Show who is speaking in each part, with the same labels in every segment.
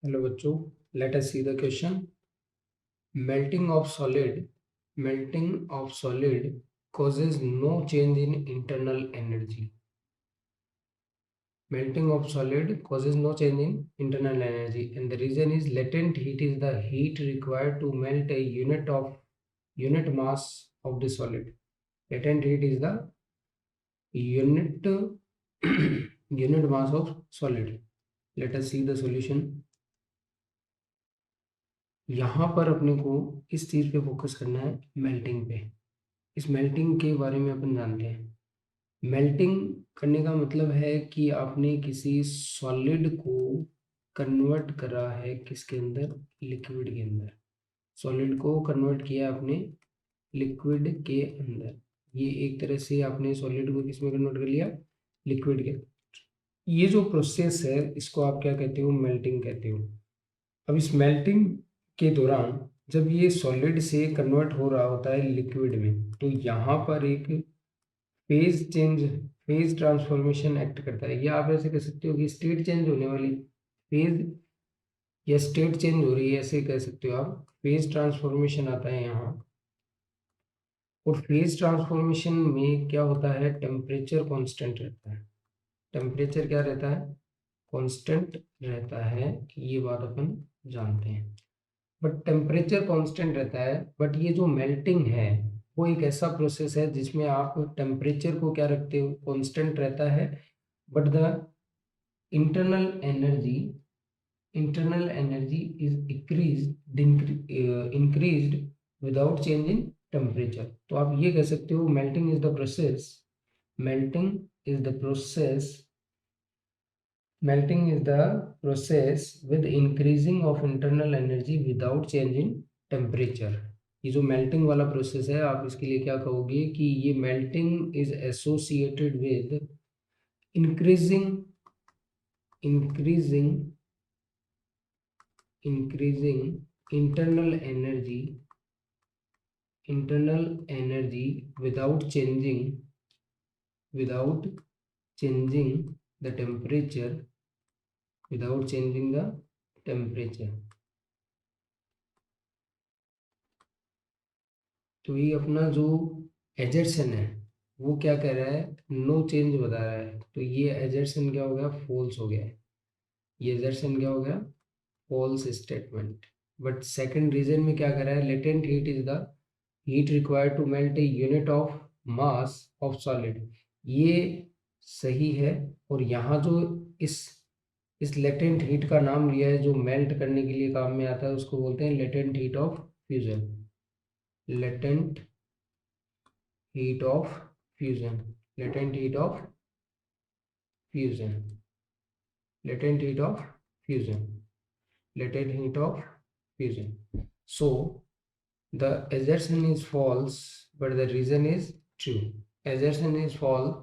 Speaker 1: Hello बच्चों, let us see the question. Melting of solid causes no change in internal energy. Melting of solid causes no change in internal energy, and the reason is latent heat is the heat required to melt a unit mass of the solid. Latent heat is the unit unit mass of solid. Let us see the solution. यहाँ पर अपने को इस चीज पे focus करना है, melting पे। इस मेल्टिंग के बारे में अपन जानते हैं। मेल्टिंग करने का मतलब है कि आपने किसी सॉलिड को कन्वर्ट करा है किसके अंदर, लिक्विड के अंदर। सॉलिड को कन्वर्ट किया आपने लिक्विड के अंदर। ये एक तरह से आपने सॉलिड को किस में कन्वर्ट कर लिया, लिक्विड के। ये जो प्रोसेस है इसको आप क्या कहते हो, मेल्टिंग कहते हो। अब इस मेल्टिंग के दौरान जब ये सॉलिड से कन्वर्ट हो रहा होता है लिक्विड में, तो यहाँ पर एक फेज ट्रांसफॉर्मेशन एक्ट करता है। या आप ऐसे कह सकते हो कि स्टेट चेंज होने वाली, फेज या स्टेट चेंज हो रही है, ऐसे कह सकते हो आप। फेज ट्रांसफॉर्मेशन आता है यहाँ। और फेज ट्रांसफॉर्मेशन में क्या होता है, टेम्परेचर कांस्टेंट रहता है। टेम्परेचर क्या रहता है, कांस्टेंट रहता है। ये बात अपन जानते हैं। बट टेम्परेचर कांस्टेंट रहता है, बट ये जो मेल्टिंग है वो एक ऐसा प्रोसेस है जिसमें आप टेम्परेचर को क्या रखते हो, कांस्टेंट रहता है। But the internal energy internal energy is increased without change in temperature. तो आप ये कह सकते हो melting is the process melting is the process Melting is the process with increasing of internal energy without change in temperature. ये जो melting वाला process है, आप इसके लिए क्या कहोगे कि ये melting is associated with increasing increasing increasing internal energy without changing the temperature without changing the temperature। तो ये अपना जो एजर्सन है वो क्या कह रहा है, नो चेंज बता रहा है। तो ये एजर्सन क्या हो गया, फॉल्स हो गया है। ये एजर्सन क्या हो गया, false statement. But second reason में क्या कर रहा है, latent heat is the heat required to melt a unit of mass of solid. ये सही है। और यहाँ जो इस लेटेंट हीट का नाम लिया है जो मेल्ट करने के लिए काम में आता है, उसको बोलते हैं latent heat of fusion. Latent heat of latent heat of fusion latent heat of fusion latent heat of fusion So the assertion is false but the reason is true. Assertion is false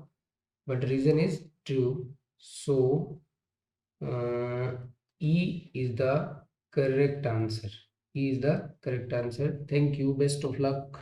Speaker 1: but reason is true. So E is the correct answer. E is the correct answer. Thank you, best of luck.